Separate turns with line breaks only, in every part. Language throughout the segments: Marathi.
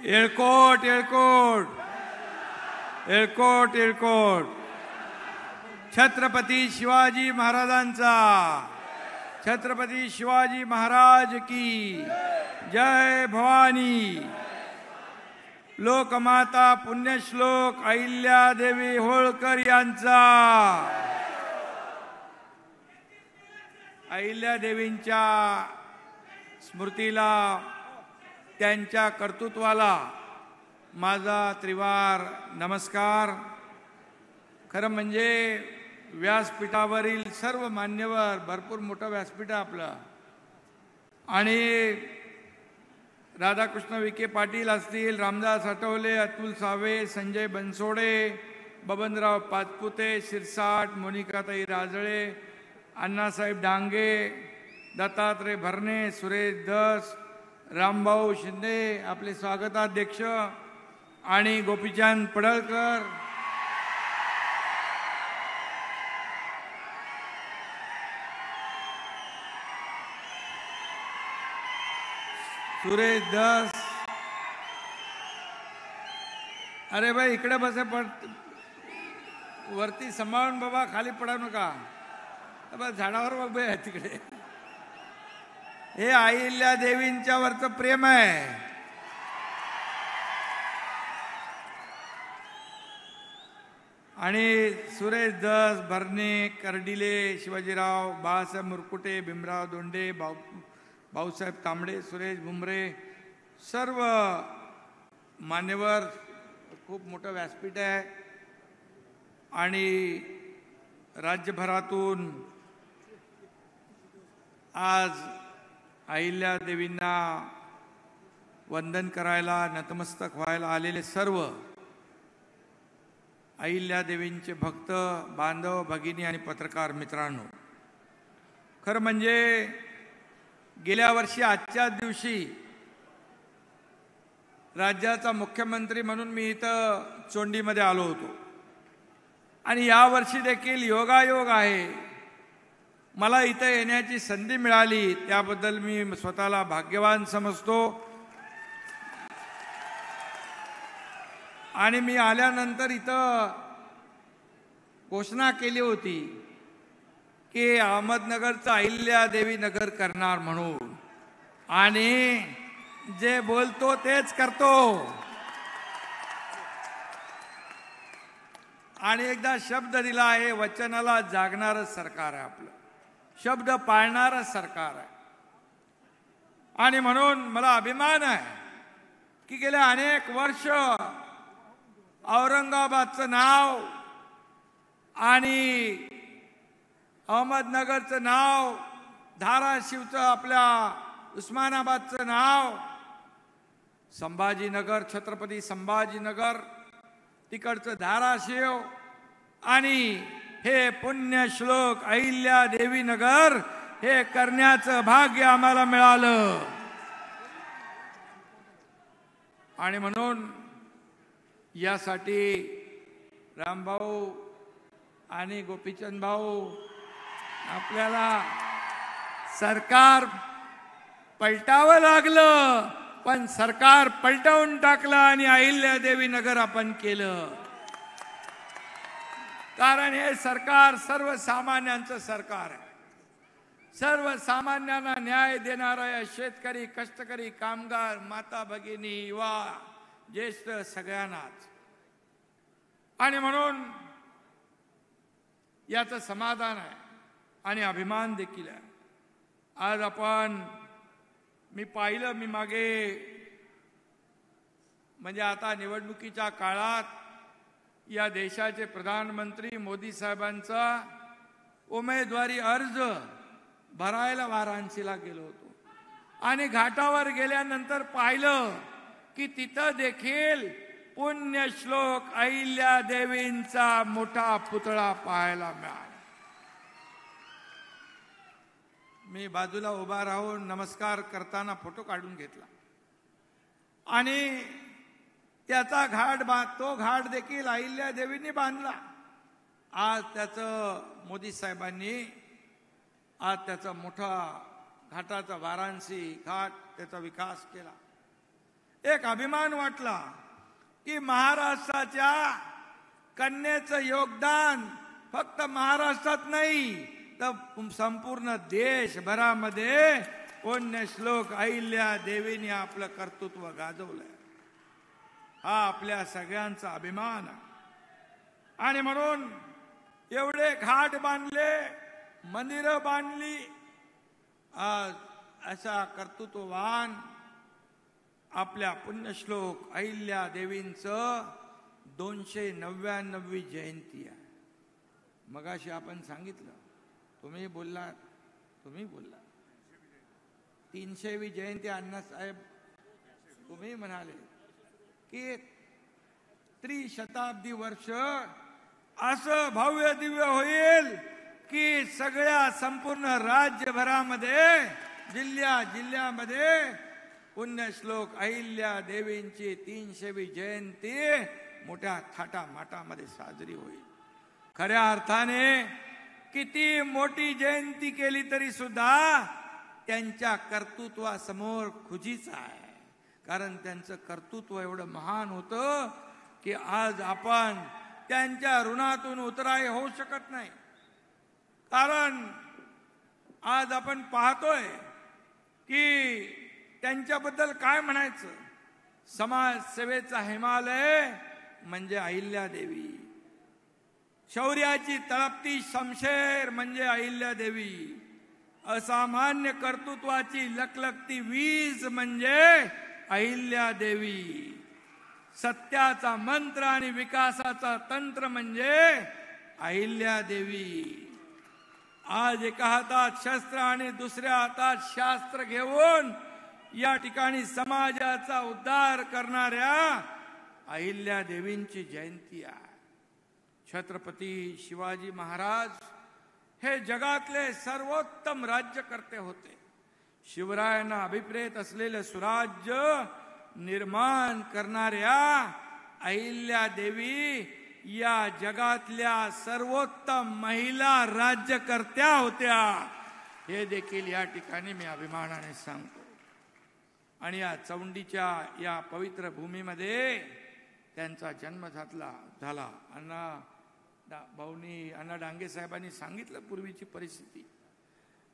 येळकोट येळकोट येळकोट येळकोट. छत्रपती शिवाजी महाराजांचा, छत्रपती शिवाजी महाराज की जय भवानी. लोकमाता पुण्यश्लोक अहिल्यादेवी होळकर यांचा, अहिल्यादेवींच्या स्मृतीला, त्यांच्या कर्तृत्वाला माझा त्रिवार नमस्कार. खरं म्हणजे व्यासपीठावरील सर्व मान्यवर, भरपूर मोठं व्यासपीठ आहे आपलं, आणि राधाकृष्ण विखे पाटील असतील, रामदास आठवले, अतुल सावे, संजय बनसोडे, बबनराव पाचपुते, शिरसाट, मोनिकाताई राजळे, अण्णासाहेब डांगे, दत्तात्रय भरणे, सुरेश धस, रामभाऊ शिंदे, आपले स्वागताध्यक्ष, आणि गोपीचंद पडळकर, सुरेश धस. अरे भाई इकडे बसे, वरती सांभाळून बाबा, खाली पडा नका. झाडावर बघ आहे तिकडे. हे अहिल्यादेवींच्या वरचं प्रेम आहे. आणि सुरेश धस, भरणे, कर्डिले, शिवाजीराव, बाळासाहेब मुरकुटे, भीमराव दोंडे, भाऊसाहेब तांबडे, सुरेश भुमरे, सर्व मान्यवर. खूप मोठं व्यासपीठ आहे आणि राज्यभरातून आज अहिल्यादेवींना वंदन करायला, नतमस्तक व्हायला आलेले सर्व अहिल्यादेवींचे भक्त, बांधव, भगिनी आणि पत्रकार मित्रांनो, खरं म्हणजे गेल्या वर्षी आजच्या दिवशी राज्याचा मुख्यमंत्री म्हणून मी इथं चोंडीमध्ये आलो होतो, आणि यावर्षी देखील योगायोग आहे, मला इथं येण्याची संधी मिळाली, त्याबद्दल मी स्वतःला भाग्यवान समजतो. आणि मी आल्यानंतर इथं घोषणा केली होती की अहमदनगरचं अहिल्यादेवी नगर करणार म्हणून, आणि जे बोलतो तेच करतो. आणि एकदा शब्द दिला आहे, वचनाला जागणारं सरकार आहे आपलं, शब्द पाळणारं सरकार आहे. आणि म्हणून मला अभिमान आहे की गेल्या अनेक वर्ष औरंगाबादचं नाव आणि अहमदनगरचं नाव, धाराशिवचं, आपल्या उस्मानाबादचं नाव, संभाजीनगर, छत्रपती संभाजीनगर, तिकडचं धाराशिव, आणि हे पुण्यश्लोक अहिल्यादेवी नगर हे करण्याचं भाग्य आम्हाला मिळालं. आणि म्हणून यासाठी रामभाऊ आणि गोपीचंद भाऊ, आपल्याला सरकार पलटावं लागलं, पण सरकार पलटवून टाकलं आणि अहिल्यादेवी नगर आपण केलं. कारण हे सरकार सर्वसामान्यांचं सरकार आहे, सर्वसामान्यांना न्याय देणारं आहे. शेतकरी, कष्टकरी, कामगार, माता भगिनी, युवा, ज्येष्ठ, सगळ्यांनाच. आणि म्हणून याचं समाधान आहे आणि अभिमान देखील आहे. आज आपण, मी पाहिलं, मी मागे म्हणजे आता निवडणुकीच्या काळात या देशाचे प्रधानमंत्री मोदी साहेबांचा उमेदवारी अर्ज भरायला वाराणसीला गेलो होतो, आणि घाटावर गेल्यानंतर पाहिलं की तिथं देखील पुण्यश्लोक अहिल्यादेवींचा मोठा पुतळा पाहायला मिळाला. मी बाजूला उभा राहून नमस्कार करताना फोटो काढून घेतला, आणि त्याचा तो घाट देखील अहिल्यादेवींनी बांधला. आज त्याचं मोदी साहेबांनी आज त्याचा मोठा घाटाचा वाराणसी घाट त्याचा विकास केला. एक अभिमान वाटला की महाराष्ट्राच्या कन्येचं योगदान फक्त महाराष्ट्रात नाही तर संपूर्ण देशभरामध्ये पुण्यश्लोक अहिल्या देवीने आपलं कर्तृत्व गाजवलंय. हा आपल्या सगळ्यांचा अभिमान आहे. आणि म्हणून एवढे घाट बांधले, मंदिरं बांधली. आज अशा कर्तृत्ववान आपल्या पुण्यश्लोक अहिल्या देवींचं 299वी जयंती आहे. मगाशी आपण सांगितलं, तुम्ही बोललात 300वी जयंती अण्णासाहेब तुम्ही म्हणाले की त्रिशताब्दी वर्ष असं भव्य दिव्य होईल की सगळ्या संपूर्ण राज्यभरामध्ये जिल्ह्यामध्ये पुण्यश्लोक अहिल्या देवींची 300वी जयंती मोठ्या थाटामाटामध्ये साजरी होईल. खऱ्या अर्थाने किती मोठी जयंती केली तरी सुद्धा त्यांच्या कर्तृत्वासमोर खुजीच आहे. कारण त्यांचं कर्तृत्व एवढं महान होतं की आज आपण त्यांच्या ऋणातून उतराय होऊ शकत नाही. कारण आज आपण पाहतोय की त्यांच्याबद्दल काय म्हणायचं. समाजसेवेचा हिमालय म्हणजे अहिल्यादेवी, शौर्याची तळपती शमशेर म्हणजे अहिल्यादेवी, असामान्य कर्तृत्वाची लखलखती वीज म्हणजे अहिल्यादेवी, सत्याचा मंत्र आणि विकासाचा तंत्र म्हणजे अहिल्यादेवी. आज एका हातात शस्त्र आणि दुसऱ्या हातात शास्त्र घेऊन या ठिकाणी समाजाचा उद्धार करणाऱ्या अहिल्यादेवींची जयंती आहे. छत्रपती शिवाजी महाराज हे जगातले सर्वोत्तम राज्यकर्ते होते. शिवरायांना अभिप्रेत असलेले सुराज्य निर्माण करणाऱ्या अहिल्यादेवी या जगातल्या सर्वोत्तम महिला राज्यकर्त्या होत्या. हे देखील या ठिकाणी मी अभिमानाने सांगतो. आणि या चौंडीच्या या पवित्र भूमीमध्ये त्यांचा जन्म झाला. अण्णा डांगे साहेबांनी सांगितलं पूर्वीची परिस्थिती.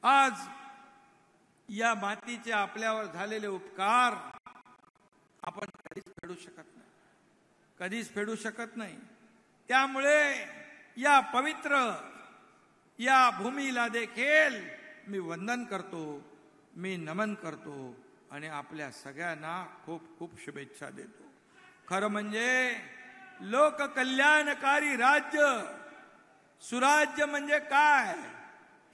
आज या मातीचे आपल्यावर झालेले उपकार आपण कधीच फेडू शकत नाही. त्यामुळे या पवित्र या भूमीला देखील मी वंदन करतो, मी नमन करतो आणि आपल्या सगळ्यांना खूप खूप शुभेच्छा देतो. खरं म्हणजे लोककल्याणकारी राज्य, सुराज्य म्हणजे काय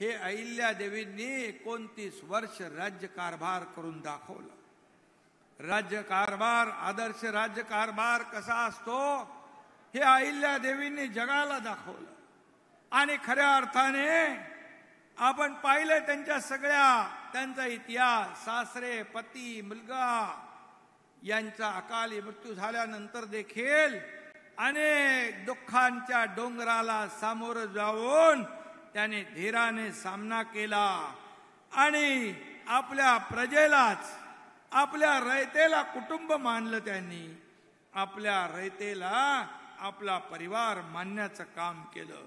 हे अहिल्यादेवींनी 29 वर्ष राज्यकारभार करून दाखवलं. राज्यकारभार, आदर्श राज्यकारभार कसा असतो हे अहिल्यादेवींनी जगाला दाखवलं. आणि खऱ्या अर्थाने आपण पाहिले त्यांचा इतिहास, सासरे, पती, मुलगा यांचा अकाली मृत्यू झाल्यानंतर देखील अनेक दुःखांच्या डोंगराला सामोरं जाऊन त्याने धीराने सामना केला आणि आपल्या प्रजेलाच, आपल्या रयतेला कुटुंब मानलं. त्यांनी आपल्या रयतेला आपला परिवार मानण्याचं काम केलं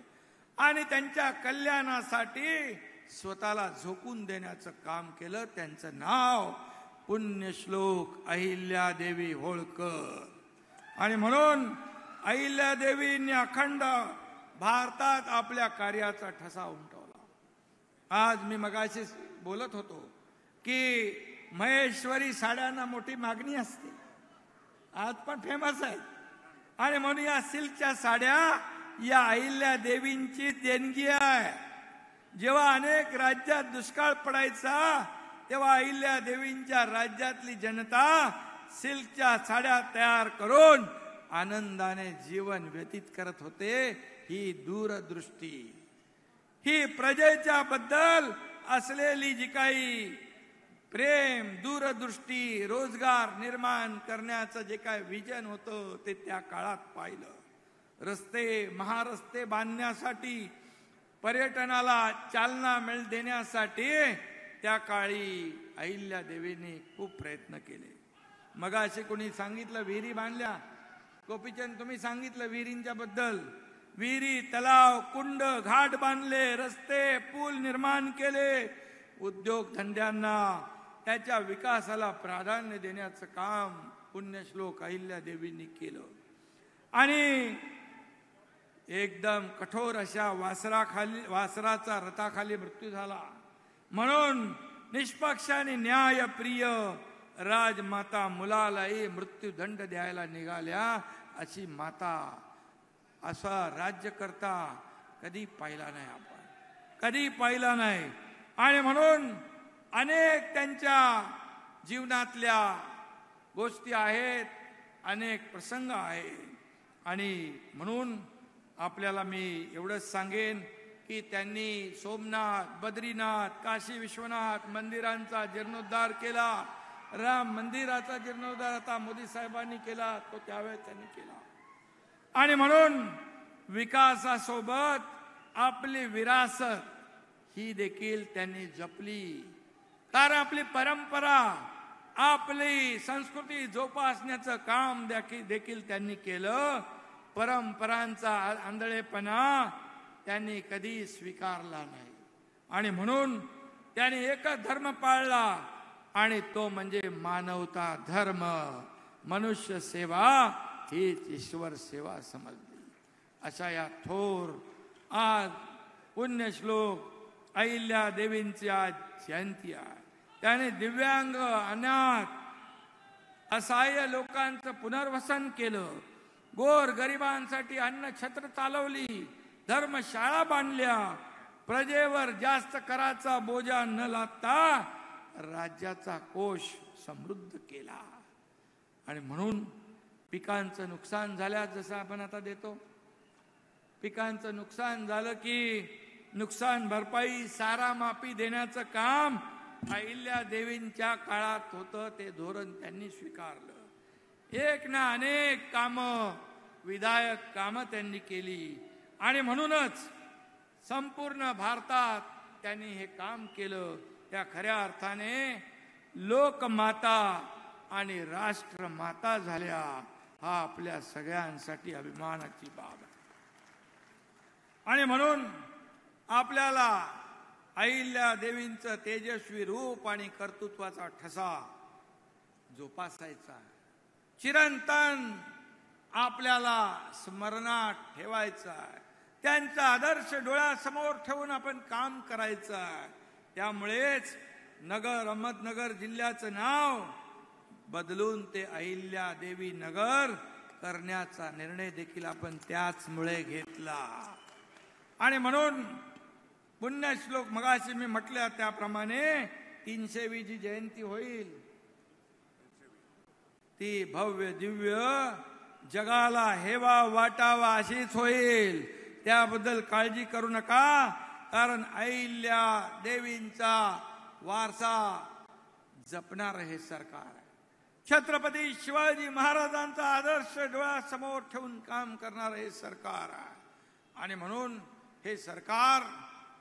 आणि त्यांच्या कल्याणासाठी स्वतःला झोकून देण्याचं काम केलं. त्यांचं नाव पुण्यश्लोक अहिल्यादेवी होळकर. आणि म्हणून अहिल्यादेवींनी अखंड भारतात आपल्या कार्याचा ठसा उमटवला. आज मी मगाशी बोलत होतो की महेश्वरी साड्यांना मोठी मागणी असते, आज पण फेमस आहे. आणि म्हणून या सिल्कच्या साड्या या अहिल्यादेवींची देणगी आहे. जेव्हा अनेक राज्यात दुष्काळ पडायचा तेव्हा अहिल्यादेवींच्या राज्यातली जनता सिल्कच्या साड्या तयार करून आनंदाने जीवन व्यतीत करत होते. ही दूरदृष्टी, ही प्रजेच्या बद्दल असलेली जी काही प्रेम, दूरदृष्टी, रोजगार निर्माण करण्याचं जे काय विजन होतं ते त्या काळात पाहिलं. रस्ते, महारस्ते बांधण्यासाठी, पर्यटनाला चालना देण्यासाठी त्या काळी अहिल्यादेवींनी खूप प्रयत्न केले. मगाशी कोणी सांगितलं विहिरी बांधल्या, गोपीचंद तुम्ही सांगितलं विहिरींच्या बद्दल. विहिरी, तलाव, कुंड, घाट बांधले, रस्ते, पूल निर्माण केले, उद्योग धंद्यांना, त्याच्या विकासाला प्राधान्य देण्याचं काम पुण्यश्लोक अहिल्यादेवींनी केलं. आणि एकदम कठोर अशा वासराचा रथाखाली मृत्यू झाला. म्हणून निष्पक्ष आणि न्यायप्रिय राजमाता मुलालाही मृत्यूदंड द्यायला निघाल्या. अशी माता, असा राज्यकर्ता कधी पाहिला नाही, आपण कधी पाहिला नाही. आणि म्हणून अनेक त्यांच्या जीवनातल्या गोष्टी आहेत, अनेक प्रसंग आहेत. आणि म्हणून आपल्याला मी एवढंच सांगेन की त्यांनी सोमनाथ, बद्रीनाथ, काशी विश्वनाथ मंदिरांचा जीर्णोद्धार केला. राम मंदिराचा जीर्णोद्धार आता मोदी साहेबांनी केला, तो त्यावेळेस त्यांनी केला. आणि म्हणून विकासासोबत आपली विरासत ही देखील त्यांनी जपली. कारण आपली परंपरा, आपली संस्कृती जोपासण्याचं काम देखील त्यांनी केलं. परंपरांचा आंधळेपणा त्यांनी कधी स्वीकारला नाही. आणि म्हणून त्यांनी एकच धर्म पाळला, आणि तो म्हणजे मानवता धर्म. मनुष्य सेवा हीच ईश्वर सेवा समजली. अशा या थोर आज पुण्यश्लोक अहिल्या देवींची आज जयंती आहे. त्याने दिव्यांग, अनाथ, असहाय्य लोकांचं पुनर्वसन केलं. गोर गरिबांसाठी अन्न छत्र चालवली, धर्मशाळा बांधल्या, प्रजेवर जास्त कराचा बोजा न लादता राज्याचा कोश समृद्ध केला. आणि म्हणून पिकांचं नुकसान झाल्यास, जसं आपण आता देतो, पिकांचं नुकसान झालं की नुकसान भरपाई, सारा माफी देण्याचं काम अहिल्या देवींच्या काळात होतं. ते धोरण त्यांनी स्वीकारलं. एक ना अनेक कामं, विधायक कामं त्यांनी केली. आणि म्हणूनच संपूर्ण भारतात त्यांनी हे काम केलं. त्या खऱ्या अर्थाने लोकमाता आणि राष्ट्रमाता झाल्या. हा आपल्या सगळ्यांसाठी अभिमानाची बाब आहे. आणि म्हणून आपल्याला अहिल्या देवींचं तेजस्वी रूप आणि कर्तृत्वाचा ठसा जोपासायचा, चिरंतन आपल्याला स्मरणात ठेवायचा, त्यांचा आदर्श डोळ्यासमोर ठेवून आपण काम करायचं. त्यामुळेच अहमदनगर जिल्ह्याचं नाव बदलून ते अहिल्या देवी नगर करण्याचा निर्णय देखील आपण त्याचमुळे घेतला. आणि म्हणून पुण्यश्लोक मगाशी मी म्हटलं त्याप्रमाणे 300वी जी जयंती होईल ती भव्य दिव्य जगाला हेवा वाटावा अशीच होईल. त्याबद्दल काळजी करू नका. कारण अहिल्या देवींचा वारसा जपणार हे सरकार आहे. छत्रपती शिवाजी महाराजांचा आदर्श डोळ्यासमोर ठेवून काम करणार हे सरकार आहे. आणि म्हणून हे सरकार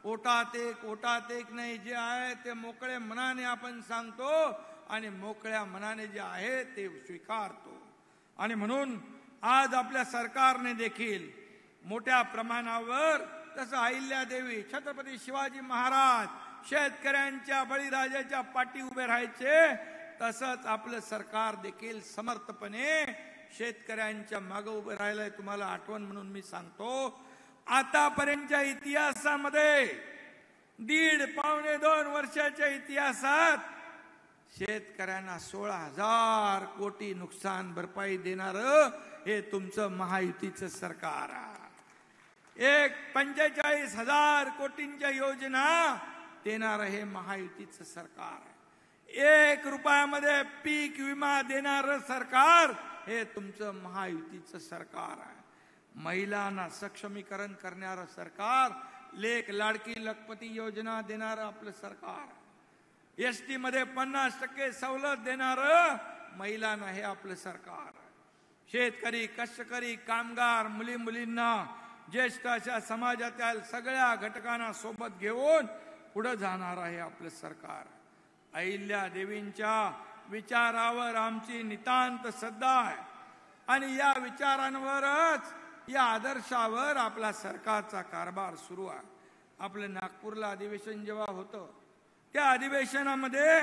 ओटात एक नाही, जे आहे ते मोकळ्या मनाने आपण सांगतो आणि मोकळ्या मनाने जे आहे ते स्वीकारतो. आणि म्हणून आज आपल्या सरकारने देखील मोठ्या प्रमाणावर तसं अहिल्यादेवी, छत्रपती शिवाजी महाराज शेतकऱ्यांच्या, बळीराजाच्या पाठी उभे राहायचे, तसंच आपलं सरकार देखील समर्थपणे शेतकऱ्यांच्या मागे उभे राहिलंय. तुम्हाला आठवण म्हणून मी सांगतो, आतापर्यंतच्या इतिहासामध्ये 1.5-2 वर्षाच्या इतिहासात शेतकऱ्यांना 16,000 कोटी नुकसान भरपाई देणार हे तुमचं महायुतीचं सरकार आहे. 45,000 कोटींच्या योजना देणार हे महायुतीचं सरकार आहे. 1 रुपयामध्ये पीक विमा देणारं सरकार हे तुमचं महायुतीचं सरकार आहे. महिलांना सक्षमीकरण करणारं सरकार, लेक लाडकी लखपती योजना देणारं आपलं सरकार, एसटी मध्ये 50% सवलत देणारं महिलांना हे आपलं सरकार आहे. शेतकरी, कष्टकरी, कामगार, मुलींना, ज्येष्ठ अशा समाजातील सगळ्या घटकांना सोबत घेऊन पुढे जाणार आहे आपलं सरकार. अहिल्या देवींच्या विचारावर आमची नितांत श्रद्धा आहे आणि या विचारांवरच, या आदर्शावर आपला सरकारचा कारभार सुरू आहे. आपलं नागपूरला अधिवेशन जेव्हा होतं, त्या अधिवेशनामध्ये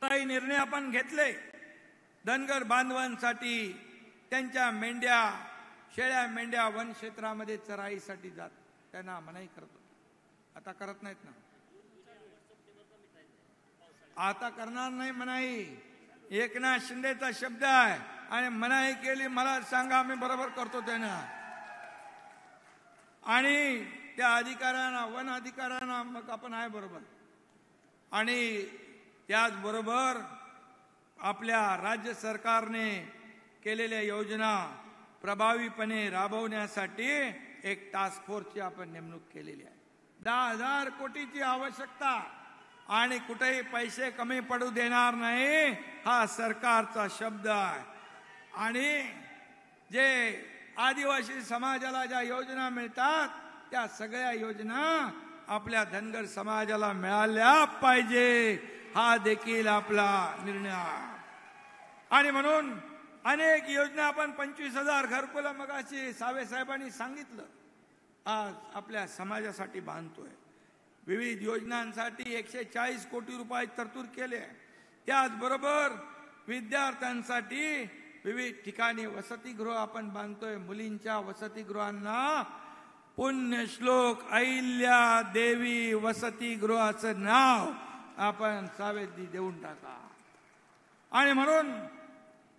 काही निर्णय आपण घेतले. धनगर बांधवांसाठी त्यांच्या मेंढ्या, शेळ्या मेंढ्या वन क्षेत्रामध्ये चराईसाठी जात, त्यांना मनाई करत होते. आता करत नाहीत ना, आता करणार नाही मनाई. एकनाथ शिंदेचा शब्द आहे आणि मनाई केली, मला सांगा, आम्ही बरोबर करतो त्यांना. आणि त्या अधिकाऱ्यांना, वन अधिकाऱ्यांना मग आपण आहे बरोबर. आणि त्याचबरोबर आपल्या राज्य सरकारने केलेल्या योजना प्रभावीपणे राबवण्यासाठी एक टास्क फोर्सची आपण नेमणूक केलेली आहे. 10,000 कोटीची आवश्यकता आणि कुठेही पैसे कमी पडू देणार नाही, हा सरकारचा शब्द आहे. आणि जे आदिवासी समाजाला ज्या योजना मिळतात, त्या सगळ्या योजना आपल्या धनगर समाजाला मिळाल्या पाहिजे, हा देखील आपला निर्णय आहे. आणि म्हणून अनेक योजना आपण 25,000 घरकुलं मगाशी सावे साहेबांनी सांगितलं, आज आपल्या समाजासाठी बांधतोय. विविध योजनांसाठी 140 कोटी रुपये तरतूद केले. त्याचबरोबर विद्यार्थ्यांसाठी विविध ठिकाणी वसतिगृह आपण बांधतोय. मुलींच्या वसतिगृहांना पुण्यश्लोक अहिल्या देवी वसतिगृहाचं नाव आपण सावेदी देऊन टाका. आणि म्हणून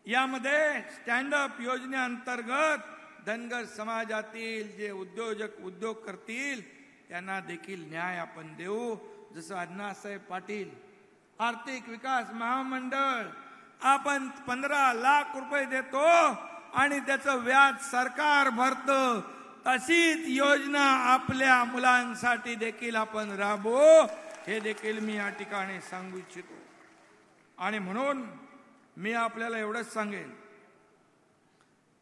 यामध्ये स्टँडअप योजनेअंतर्गत धनगर समाजातील जे उद्योजक उद्योग करतील त्यांना देखील न्याय आपण देऊ. जसं अण्णासाहेब पाटील आर्थिक विकास महामंडळ आपण 15 लाख रुपये देतो आणि त्याचं व्याज सरकार भरतं, तशीच योजना आपल्या मुलांसाठी देखील आपण राबवू, हे देखील मी या ठिकाणी सांगू इच्छितो. आणि म्हणून मी आपल्याला एवढंच सांगेन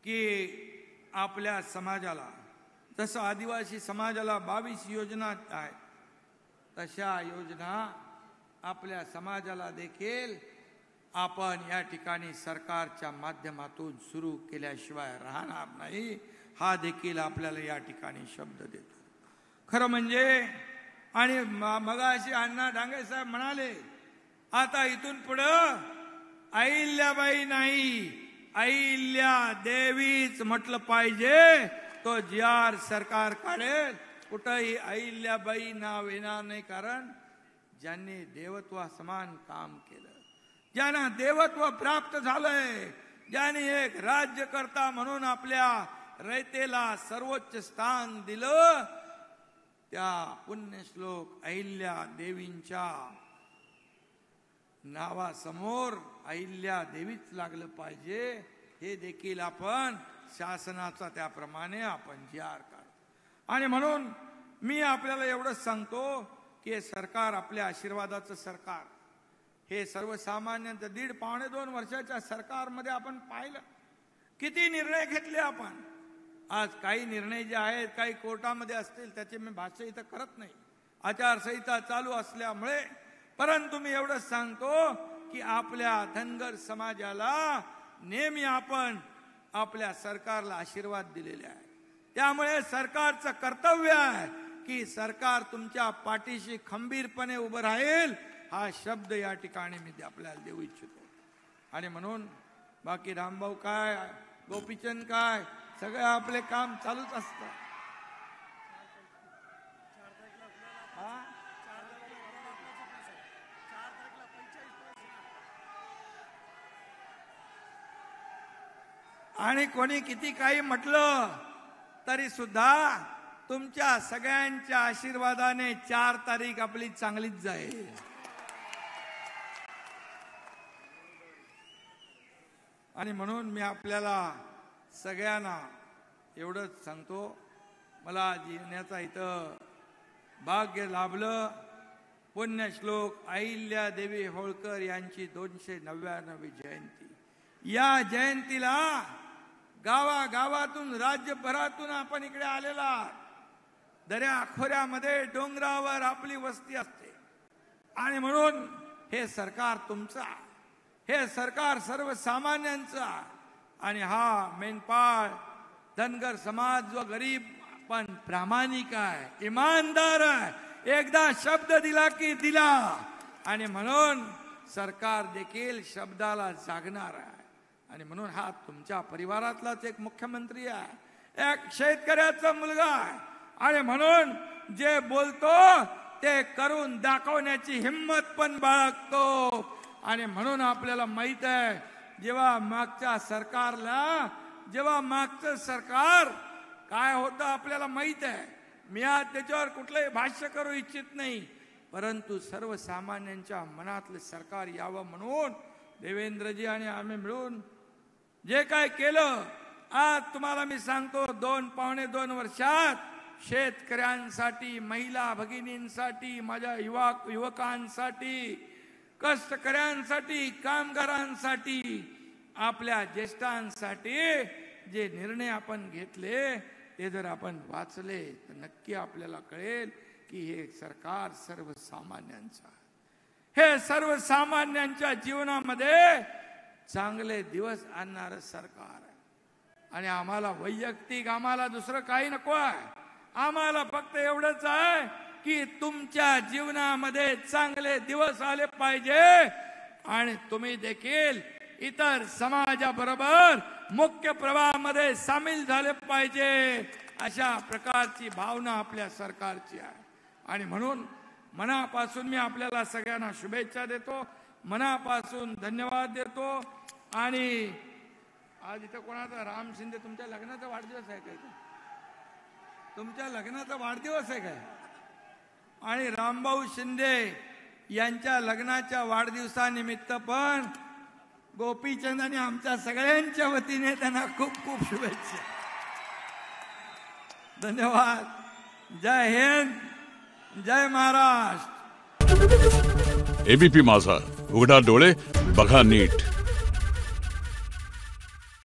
की आपल्या समाजाला, जसं आदिवासी समाजाला 22 योजना आहेत, तशा योजना आपल्या समाजाला देखील आपण या ठिकाणी सरकारच्या माध्यमातून सुरू केल्याशिवाय राहणार नाही, हा देखील आपल्याला या ठिकाणी शब्द देतो. खरं म्हणजे, आणि मगाशी अण्णा डांगे साहेब म्हणाले, आता इथून पुढं अहिल्याबाई नाही, अहिल्या देवीच म्हटलं पाहिजे. तो जी.आर. सरकार काढेल, कुठंही अहिल्याबाई नाव येणार नाही. कारण ज्यांनी देवत्वा समान काम केलं, ज्यांना देवत्व प्राप्त झालंय, ज्यांनी एक राज्यकर्ता म्हणून आपल्या रयतेला सर्वोच्च स्थान दिलं, त्या पुण्यश्लोक अहिल्या देवींच्या नावासमोर अहिल्या देवीच लागलं पाहिजे. हे देखील आपण शासनाचा त्याप्रमाणे आपण जी.आर. काढू. आणि म्हणून मी आपल्याला एवढंच सांगतो की हे सरकार आपल्या आशीर्वादाचं सरकार, हे सर्वसामान्यांचं 1.5-2 वर्षाच्या सरकारमध्ये आपण पाहिलं किती निर्णय घेतले आपण. आज काही निर्णय जे आहेत काही कोर्टामध्ये असतील, त्याचे मी भाष्य इथं करत नाही, आचारसंहिता चालू असल्यामुळे. परंतु मी एवढंच सांगतो की आपल्या धनगर समाजाला नेहमी आपण आपल्या सरकारला आशीर्वाद दिलेले आहे. त्यामुळे सरकारचं कर्तव्य आहे की सरकार तुमच्या पाठीशी खंबीरपणे उभं राहील, हा शब्द या ठिकाणी मी आपल्याला देऊ इच्छितो. आणि म्हणून बाकी रामभाऊ काय, गोपीचंद काय, सगळं आपले काम चालूच असतं. आणि कोणी किती काही म्हटलं तरी सुद्धा तुमच्या सगळ्यांच्या आशीर्वादाने 4 तारीख आपली चांगलीच जाईल. आणि म्हणून मी आपल्याला सगळ्यांना एवढंच सांगतो, मला येण्याचा इथं भाग्य लाभलं. पुण्यश्लोक अहिल्या देवी होळकर यांची 299वी जयंती. या जयंतीला गावागावातून, राज्यभरातून आपण इकडे आलेला. दऱ्या खोऱ्यामध्ये, डोंगरावर आपली वस्ती असते. आणि म्हणून हे सरकार तुमचं आहे. हे सरकार सर्वसामान्यांचं आहे. आणि हा मेनपाळ धनगर समाज जो गरीब पण प्रामाणिक आहे, इमानदार आहे, एकदा शब्द दिला की दिला. आणि म्हणून सरकार देखील शब्दाला जागणार आहे. आणि म्हणून हा तुमच्या परिवारातलाच एक मुख्यमंत्री आहे, एक शेतकऱ्याचा मुलगा आहे. आणि म्हणून जे बोलतो ते करून दाखवण्याची हिम्मत पण बाळगतो. आणि म्हणून आपल्याला माहित आहे, जेव्हा मागच्या सरकार काय होतं आपल्याला माहित आहे. मी आज त्याच्यावर कुठलंही भाष्य करू इच्छित नाही, परंतु सर्वसामान्यांच्या मनातलं सरकार यावं म्हणून देवेंद्रजी आणि आम्ही मिळून जे काय केलं, आज तुम्हाला मी सांगतो, 2-2.5 वर्षात शेतकऱ्यांसाठी, महिला भगिनींसाठी, माझ्या युवकांसाठी, कष्टकऱ्यांसाठी, कामगारांसाठी, आपल्या ज्येष्ठांसाठी जे निर्णय आपण घेतले ते जर आपण वाचले तर नक्की आपल्याला कळेल की हे सरकार सर्वसामान्यांचं आहे. हे सर्वसामान्यांच्या जीवनामध्ये चांगले दिवस आणणारं सरकार आहे. आणि आम्हाला वैयक्तिक आम्हाला दुसरं काही नको आहे. आम्हाला फक्त एवढंच आहे की तुमच्या जीवनामध्ये चांगले दिवस आले पाहिजे आणि तुम्ही देखील इतर समाजाबरोबर मुख्य प्रवाहामध्ये सामील झाले पाहिजे, अशा प्रकारची भावना आपल्या सरकारची आहे. आणि म्हणून मनापासून मी आपल्याला सगळ्यांना शुभेच्छा देतो, मनापासून धन्यवाद देतो. आणि आज इथं कोणाचा राम शिंदे तुमच्या लग्नाचा वाढदिवस आहे काय? तुमच्या लग्नाचा वाढदिवस आहे काय? आणि रामभाऊ शिंदे यांच्या लग्नाच्या वाढदिवसानिमित्त पण गोपीचंद आणि आमच्या सगळ्यांच्या वतीने त्यांना खूप खूप शुभेच्छा. धन्यवाद. जय हिंद, जय महाराष्ट्र.
एबीपी माझा, उघडा डोळे बघा नीट.